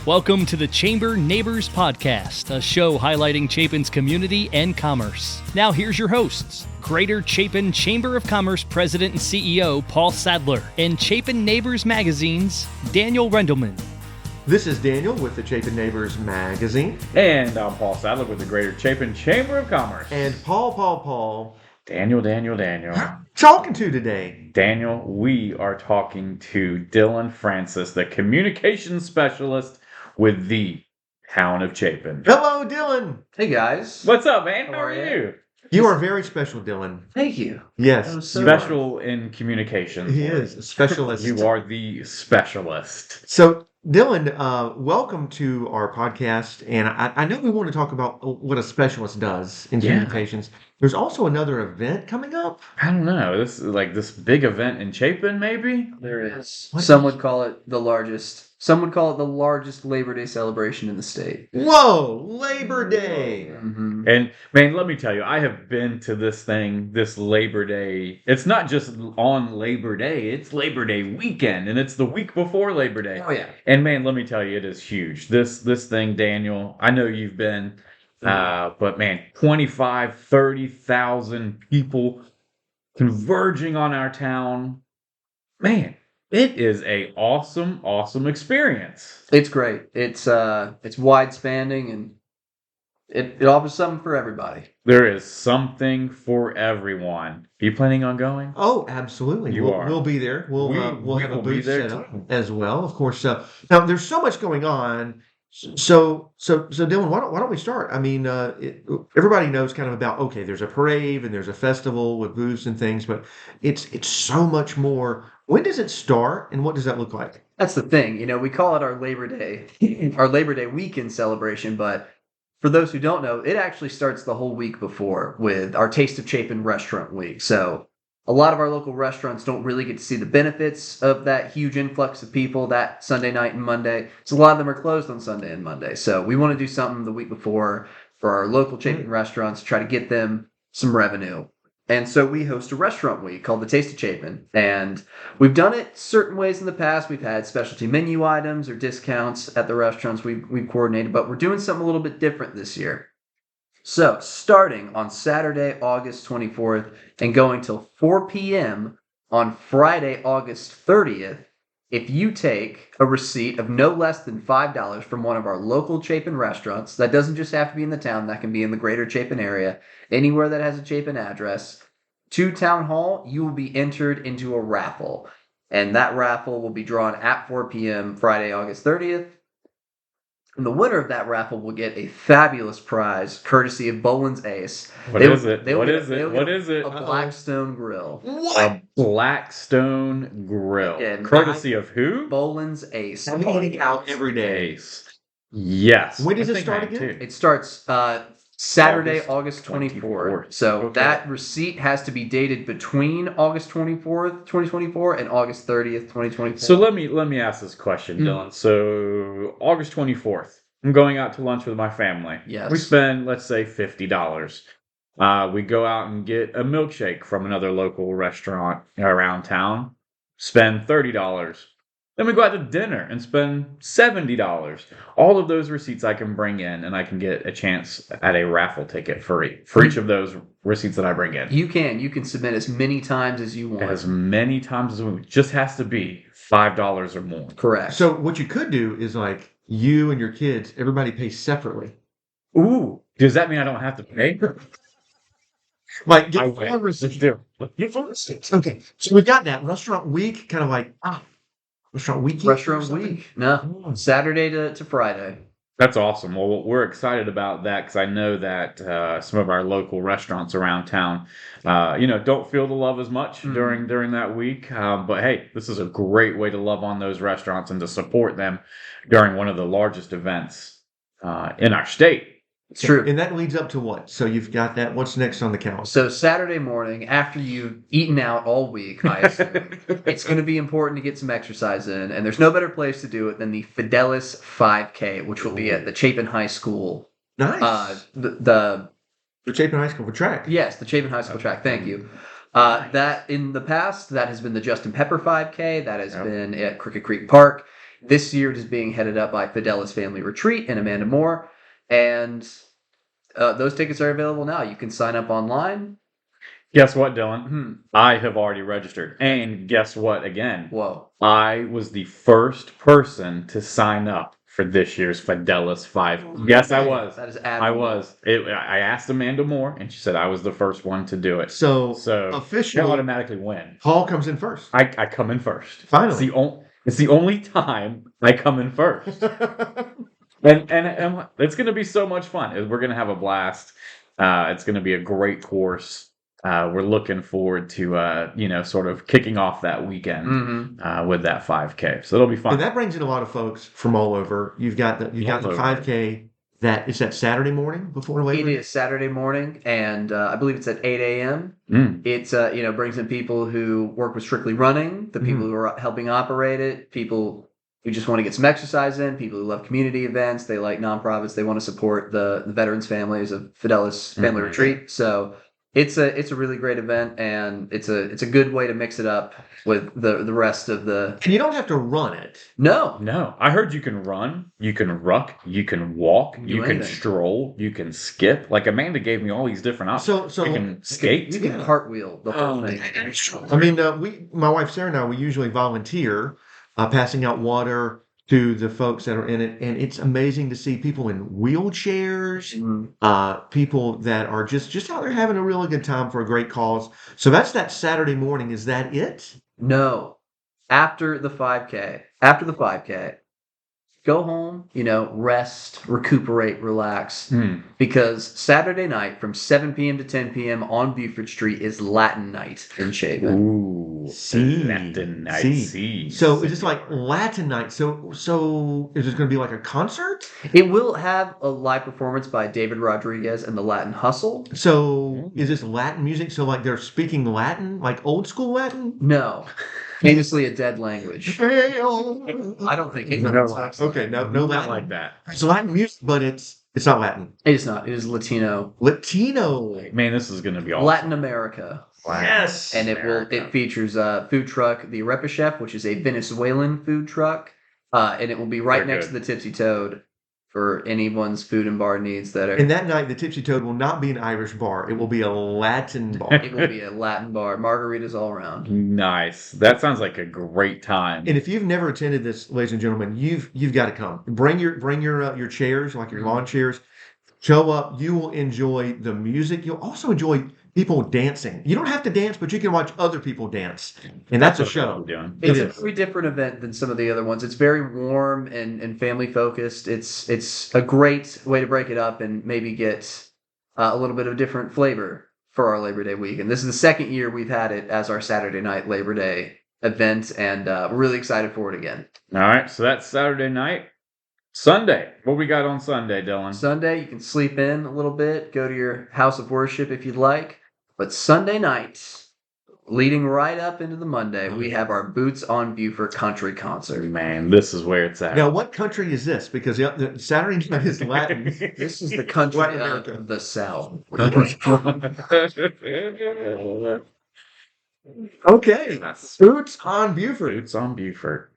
Welcome to the Chamber Neighbors Podcast, a show highlighting Chapin's community and commerce. Now here's your hosts, Greater Chapin Chamber of Commerce President and CEO Paul Sadler, and Chapin Neighbors Magazine's Daniel Rendelman. This is Daniel with the Chapin Neighbors Magazine. And I'm Paul Sadler with the Greater Chapin Chamber of Commerce. And Paul. Daniel. Talking to today. Daniel, we are talking to Dylan Francis, the communications specialist with the town of Chapin. Hello, Dylan. Hey, guys. What's up, man? How are you? You are very special, Dylan. Thank you. Yes. Special in communications. He is a specialist. You are the specialist. So, Dylan, welcome to our podcast. And I know we want to talk about what a specialist does in communications. There's also another event coming up. I don't know. This is like this big event in Chapin, maybe? There is. Some would call it the largest. Some would call it the largest Labor Day celebration in the state. Whoa! Labor Day! Mm-hmm. And, man, let me tell you, I have been to this thing, this Labor Day. It's not just on Labor Day. It's Labor Day weekend, and it's the week before Labor Day. Oh, yeah. And, man, let me tell you, it is huge. This thing, Daniel, I know you've been, but, man, 25,000, 30,000 people converging on our town. Man. It is a awesome experience. It's great. It's wide spanning and it offers something for everybody. There is something for everyone. Are you planning on going? Oh, absolutely. We'll be there. We'll have a booth set up as well, of course. Now, there's so much going on. So Dylan, why don't we start? I mean, everybody knows kind of about, okay, there's a parade and there's a festival with booths and things, but it's so much more. When does it start and what does that look like? That's the thing. You know, we call it our Labor Day weekend celebration, but for those who don't know, it actually starts the whole week before with our Taste of Chapin Restaurant Week. So a lot of our local restaurants don't really get to see the benefits of that huge influx of people that Sunday night and Monday. So a lot of them are closed on Sunday and Monday. So we want to do something the week before for our local Chapin restaurants, try to get them some revenue. And so we host a restaurant week called the Taste of Chapin. And we've done it certain ways in the past. We've had specialty menu items or discounts at the restaurants we've coordinated, but we're doing something a little bit different this year. So, starting on Saturday, August 24th, and going till 4 p.m. on Friday, August 30th, if you take a receipt of no less than $5 from one of our local Chapin restaurants, that doesn't just have to be in the town, that can be in the greater Chapin area, anywhere that has a Chapin address, to Town Hall, you will be entered into a raffle. And that raffle will be drawn at 4 p.m. Friday, August 30th. And the winner of that raffle will get a fabulous prize, courtesy of Boland's Ace. What is it? What is it? A Blackstone Grill. What? A Blackstone Grill. Yeah, courtesy of who? Boland's Ace. I'm eating out every day. Ace. Yes. When does I it think start I am again? too. It starts Saturday, August 24th. So Okay. that receipt has to be dated between August 24th, 2024 and August 30th, 2024. So let me ask this question, Dylan. So August 24th, I'm going out to lunch with my family. Yes. We spend, let's say, $50. We go out and get a milkshake from another local restaurant around town. Spend $30. Then we go out to dinner and spend $70. All of those receipts I can bring in, and I can get a chance at a raffle ticket for each of those receipts that I bring in. You can submit as many times as you want. As many times as we want. It just has to be $5 or more. Correct. So what you could do is like you and your kids, everybody pays separately. Ooh, does that mean I don't have to pay? Like get I one win. receipt. Let's do it. Okay, so we've got that restaurant week, kind of like restaurant weekend. Restaurant week. No, Saturday to Friday. That's awesome. Well, we're excited about that because I know that some of our local restaurants around town, don't feel the love as much during that week. But hey, this is a great way to love on those restaurants and to support them during one of the largest events in our state. It's true. And that leads up to what? So you've got that. What's next on the calendar? So Saturday morning, after you've eaten out all week, I assume, it's going to be important to get some exercise in. And there's no better place to do it than the Fidelis 5K, which will be at the Chapin High School. Nice. The Chapin High School for track. Yes, the Chapin High School track. Thank you. That in the past, that has been the Justin Pepper 5K. That has been at Crooked Creek Park. This year it is being headed up by Fidelis Family Retreat and Amanda Moore. And those tickets are available now. You can sign up online. Guess what, Dylan? I have already registered. And guess what again? Whoa. I was the first person to sign up for this year's Fidelis 5. Yes, I was. That is I was. I asked Amanda Moore, and she said I was the first one to do it. So officially, you automatically win. Paul comes in first. I come in first. Finally. It's the only time I come in first. and it's going to be so much fun. We're going to have a blast. It's going to be a great course. We're looking forward to, sort of kicking off that weekend with that 5K. So it'll be fun. And that brings in a lot of folks from all over. You've got the 5K. Is that Saturday morning before Labor Day? It is Saturday morning, and I believe it's at 8 a.m. It's brings in people who work with Strictly Running, the people who are helping operate it, people who just want to get some exercise in, people who love community events, they like nonprofits, they want to support the veterans families of Fidelis Family Retreat. So it's a really great event, and it's a good way to mix it up with the rest of the. And you don't have to run it. No. I heard you can run, you can ruck, you can walk, you can stroll, you can skip. Like Amanda gave me all these different options. So you can skate, you can cartwheel the whole thing. I mean, my wife Sarah and I, we usually volunteer, passing out water to the folks that are in it, and it's amazing to see people in wheelchairs, people that are just out there having a really good time for a great cause. So that's that Saturday morning. Is that it? No. After the 5K, go home, rest, recuperate, relax. Because Saturday night from 7 p.m. to 10 p.m. on Buford Street is Latin night in Chapin. Ooh, Latin night. So is this like Latin night? So is this going to be like a concert? It will have a live performance by David Rodriguez and the Latin Hustle. So is this Latin music? So like they're speaking Latin, like old school Latin? No. Famously a dead language. I don't think it is. Okay, no Latin like that. It's Latin music, but it's not Latin. It is not. It is Latino. Man, this is going to be awesome. Latin America. Yes. And it features a food truck, the Arepa Chef, which is a Venezuelan food truck, and it will be right next to the Tipsy Toad for anyone's food and bar needs that are. And that night, the Tipsy Toad will not be an Irish bar; it will be a Latin bar. It will be a Latin bar. Margaritas all around. Nice. That sounds like a great time. And if you've never attended this, ladies and gentlemen, you've got to come. Bring your chairs, like your lawn chairs. Show up. You will enjoy the music. You'll also enjoy people dancing. You don't have to dance, but you can watch other people dance. And that's a show. It's a very different event than some of the other ones. It's very warm and family focused. It's a great way to break it up and maybe get a little bit of a different flavor for our Labor Day weekend. This is the second year we've had it as our Saturday night Labor Day event, and we're really excited for it again. All right, so that's Saturday night. Sunday. What we got on Sunday, Dylan? Sunday, you can sleep in a little bit, go to your house of worship if you'd like. But Sunday night, leading right up into the Monday, we have our Boots on Buford country concert. Man, this is where it's at. Now, what country is this? Because the Saturday night is Latin. This is the country of the South. Okay. Boots on Buford. Boots on Buford.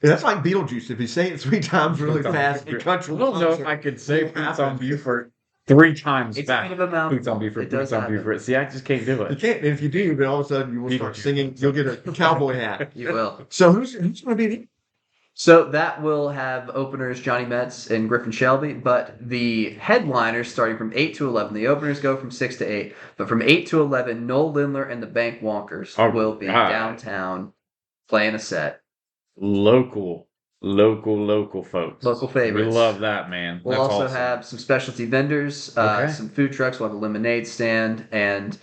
That's like Beetlejuice. If you say it 3 times really fast, it country. I don't know if I could say Boots on Buford 3 times it's back. Kind of a mouthful. Boots on Buford. Boots on Buford. See, I just can't do it. You can't. And if you do, then all of a sudden you will start singing. You'll get a cowboy hat. You will. So who's going to be the? So that will have openers Johnny Metz and Griffin Shelby, but the headliners starting from 8 to 11. The openers go from 6 to 8, but from 8 to 11, Noel Lindler and the Bank Wonkers will be downtown playing a set. Local folks. Local favorites. We love that, man. We'll also have some specialty vendors, some food trucks. We'll have a lemonade stand, and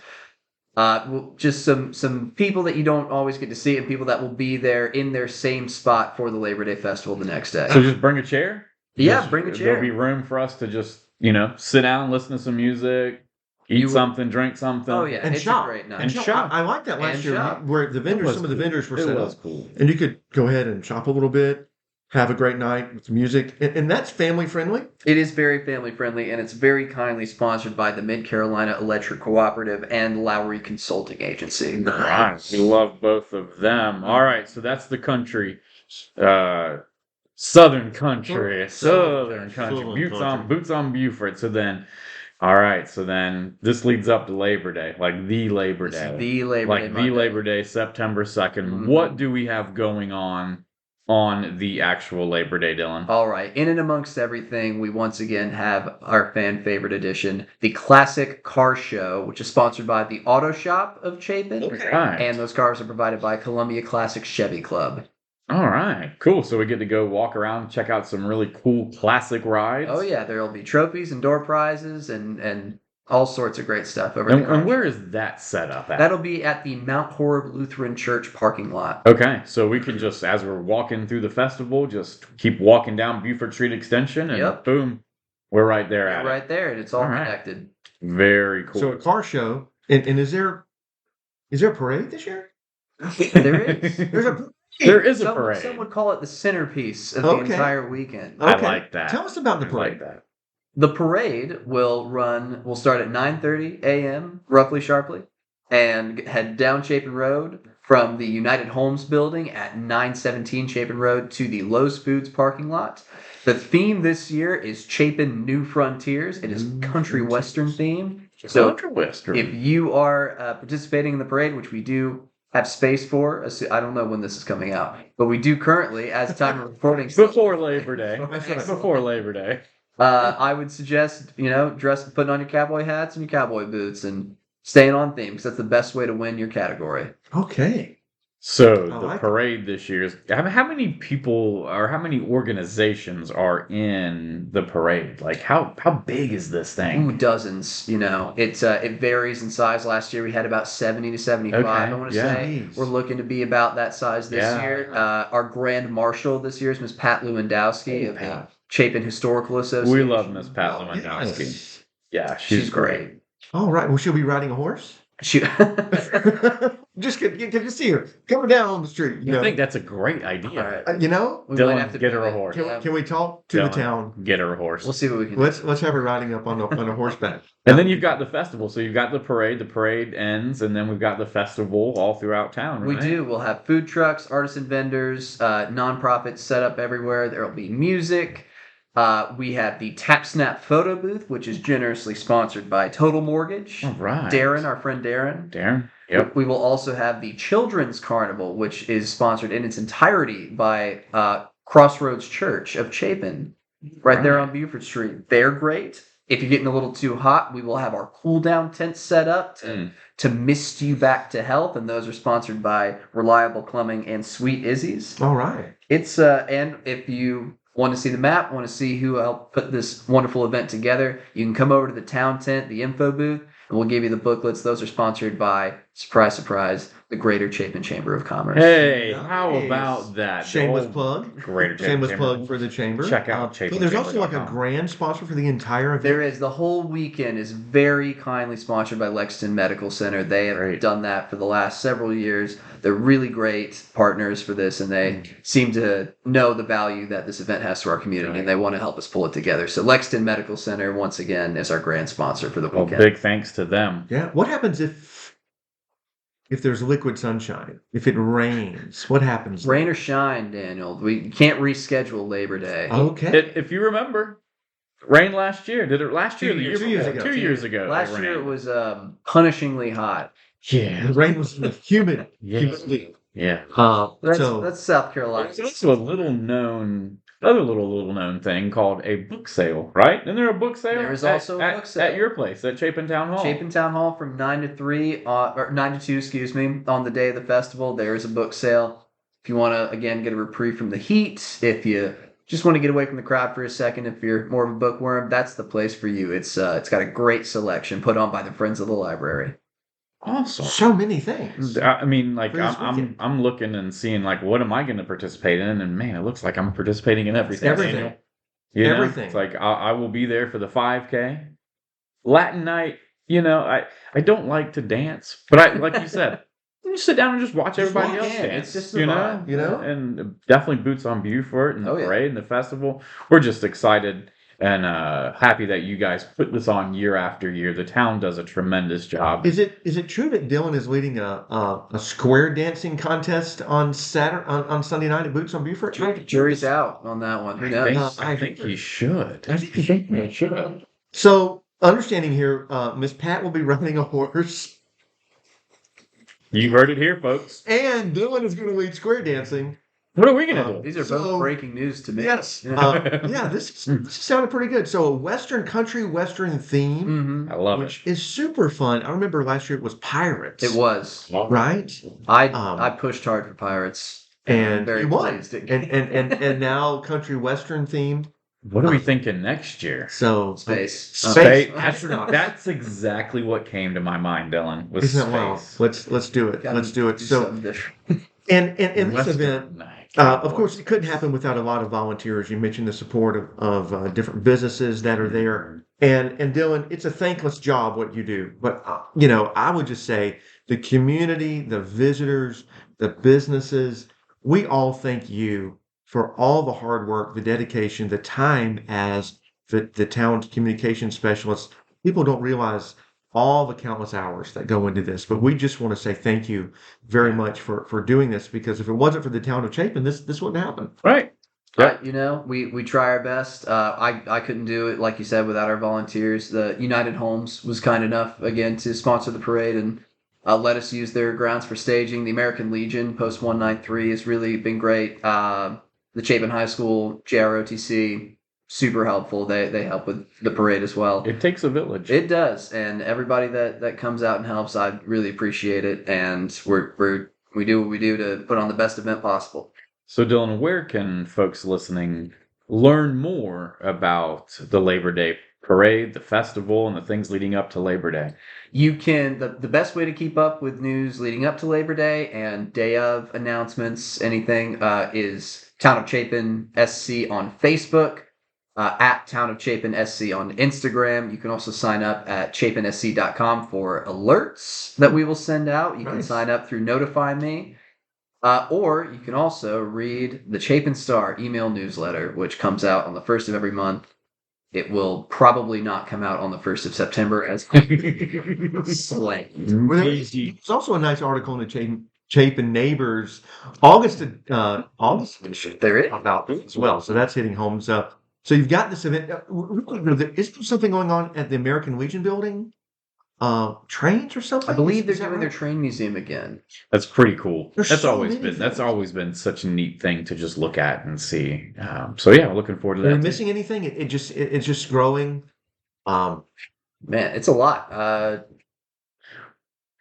just some people that you don't always get to see, and people that will be there in their same spot for the Labor Day Festival the next day. So just bring a chair? Yeah, bring a chair. There'll be room for us to just, sit down, listen to some music, eat something, drink something. Oh, yeah. And it's shop. A great night. And shop. I like that last year where some of the vendors were set up. Cool. And you could go ahead and shop a little bit, have a great night with music. And that's family friendly. It is very family friendly, and it's very kindly sponsored by the Mid-Carolina Electric Cooperative and Lowry Consulting Agency. Nice. We love both of them. All right, so that's the country Southern country. Boots on Buford. So then, all right. So then this leads up to Labor Day, like the Labor Day. The Labor Day. Like the Labor Day, September 2nd. Mm-hmm. What do we have going on the actual Labor Day, Dylan? All right. In and amongst everything, we once again have our fan favorite edition, the Classic Car Show, which is sponsored by the Auto Shop of Chapin. Okay. Right. And those cars are provided by Columbia Classic Chevy Club. All right, cool. So we get to go walk around, check out some really cool classic rides. Oh yeah, there'll be trophies and door prizes and all sorts of great stuff over there. And where is that set up at? That'll be at the Mount Horeb Lutheran Church parking lot. Okay, so we can just, as we're walking through the festival, just keep walking down Buford Street Extension, and boom, we're right there at it. Right there, and it's all connected. Very cool. So a car show, and is there a parade this year? There is. There is a parade. Some would call it the centerpiece of the entire weekend. I like that. Tell us about the parade. I like that. The parade will start at 9:30 a.m., roughly sharply, and head down Chapin Road from the United Homes building at 917 Chapin Road to the Lowe's Foods parking lot. The theme this year is Chapin New Frontiers. It is country western themed. So country western. If you are participating in the parade, which we do have space for, I don't know when this is coming out, but we do currently, as time of recording. Before Labor Day. Before Labor Day. I would suggest, putting on your cowboy hats and your cowboy boots and staying on theme, because that's the best way to win your category. Okay. So the parade this year is, how many people or how many organizations are in the parade? Like how big is this thing? Ooh, dozens. It varies in size. Last year we had about 70 to 75. I want to say we're looking to be about that size this year. Our grand marshal this year is Miss Pat Lewandowski of the Chapin Historical Association. We love Miss Pat Lewandowski. Yes. Yeah, she's great. All right. Well, she'll be riding a horse. Just can you see her coming down the street? I think that's a great idea. We Dylan, might have to get her a horse. Can we talk to the town? Get her a horse. We'll see what we can. Let's have her riding up on a horseback. And then you've got the festival. So you've got the parade. The parade ends, and then we've got the festival all throughout town. Right? We do. We'll have food trucks, artisan vendors, nonprofits set up everywhere. There will be music. We have the Tap Snap photo booth, which is generously sponsored by Total Mortgage. All right. Darren, our friend Darren. Yep. We will also have the Children's Carnival, which is sponsored in its entirety by Crossroads Church of Chapin, right there on Buford Street. They're great. If you're getting a little too hot, we will have our cool down tents set up to mist you back to health, and those are sponsored by Reliable Plumbing and Sweet Izzy's. All right. It's and if you want to see the map, want to see who helped put this wonderful event together, you can come over to the town tent, the info booth, and we'll give you the booklets. Those are sponsored by, surprise, surprise, the Greater Chapin Chamber of Commerce. Hey, how about that? Shameless plug. Greater Chapin Shameless Chamber. plug for the chamber. Check out Chapin. But there's also like a grand sponsor for the entire event. There is. The whole weekend is very kindly sponsored by Lexington Medical Center. They have done that for the last several years. They're really great partners for this, and they seem to know the value that this event has to our community, and they want to help us pull it together. So Lexington Medical Center, once again, is our grand sponsor for the weekend. Well, big thanks to them. Yeah. What happens if there's liquid sunshine? If it rains, what happens? Rain or shine, Daniel. We can't reschedule Labor Day. Okay. If you remember, rain last year. Did it last year? 2 years ago. 2 years ago. Last year it was punishingly hot. Yeah, the rain was humid. Yeah. That's South Carolina. There's also a little known thing called a book sale, right? Isn't there a book sale? There is also a book sale at your place at Chapin Town Hall. Chapin Town Hall from 9 to 3, or 9 to 2, excuse me, on the day of the festival. There is a book sale. If you want to again get a reprieve from the heat, if you just want to get away from the crowd for a second, if you're more of a bookworm, that's the place for you. It's got a great selection put on by the Friends of the Library. Awesome. So many things. I mean, like I'm looking and seeing like what am I going to participate in, and man, it looks like I'm participating in everything. Everything. Everything. It's like I will be there for the 5K, Latin night. I don't like to dance, but I like you said, you sit down and just watch everybody else dance. It's just the vibe, and definitely boots on Buford and the parade and the festival. We're just excited. and happy that you guys put this on year after year. The town does a tremendous job. Is it true that Dylan is leading a square dancing contest on Saturday on Sunday night at Boots on Beaufort? Jury's out on that one. Who knows? I think he should. I think he should. So, understanding here, Miss Pat will be running a horse. You heard it here, folks. And Dylan is going to lead square dancing. What are we going to do? These are both breaking news to me. Yes. This sounded pretty good. So a Western country Western theme. I love which is super fun. I remember last year it was Pirates. It was. Right? I pushed hard for Pirates. And very you won. pleased. And now country Western themed. What are we thinking next year? So Space. Astronaut. That's exactly what came to my mind, Dylan. Was Isn't space. that wow? Let's do it. Let's do it. So different. and in this event, of course, it couldn't happen without a lot of volunteers. You mentioned the support of different businesses that are there. And Dylan, it's a thankless job what you do. But, I would just say the community, the visitors, the businesses, we all thank you for all the hard work, the dedication, the time as the town's communication specialists. People don't realize all the countless hours that go into this, but we just want to say thank you very much for doing this, because if it wasn't for the town of Chapin, this wouldn't happen. Right. We try our best. I couldn't do it, like you said, without our volunteers. The United Homes was kind enough, again, to sponsor the parade and let us use their grounds for staging. The American Legion, Post 193, has really been great. The Chapin High School, JROTC, super helpful. They help with the parade as well. It takes a village. It does, and everybody that comes out and helps, I really appreciate it. And we do what we do to put on the best event possible. So, Dylan, where can folks listening learn more about the Labor Day parade, the festival, and the things leading up to Labor Day? You can, the best way to keep up with news leading up to Labor Day and day of announcements, anything, is Town of Chapin SC on Facebook, at Town of Chapin SC on Instagram. You can also sign up at chapinsc.com for alerts that we will send out. You can sign up through Notify Me. Or you can also read the Chapin Star email newsletter, which comes out on the 1st of every month. It will probably not come out on the 1st of September as slang. There's also a nice article in the Chapin Neighbors, August there is about this as well. So that's hitting home. So you've got this event. Is there something going on at the American Legion building? Trains or something? I believe they're doing their train museum again. That's pretty cool. There's That's so always many been things. that's always been such a neat thing to just look at and see. So yeah, looking forward to Are that. we missing anything? It's just growing. Man, it's a lot.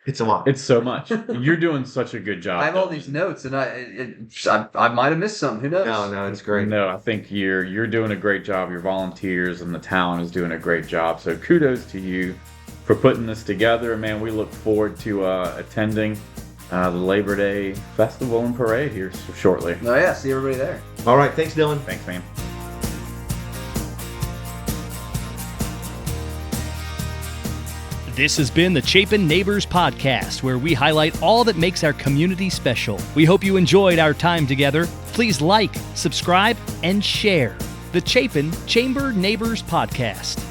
It's a lot. It's so much. You're doing such a good job. I have all these notes, and I might have missed some. Who knows? No, it's great. No, I think you're doing a great job. Your volunteers and the town is doing a great job. So kudos to you for putting this together. Man, we look forward to attending the Labor Day Festival and Parade here shortly. Oh yeah, see everybody there. All right, thanks, Dylan. Thanks, man. This has been the Chapin Neighbors Podcast, where we highlight all that makes our community special. We hope you enjoyed our time together. Please like, subscribe, and share the Chapin Chamber Neighbors Podcast.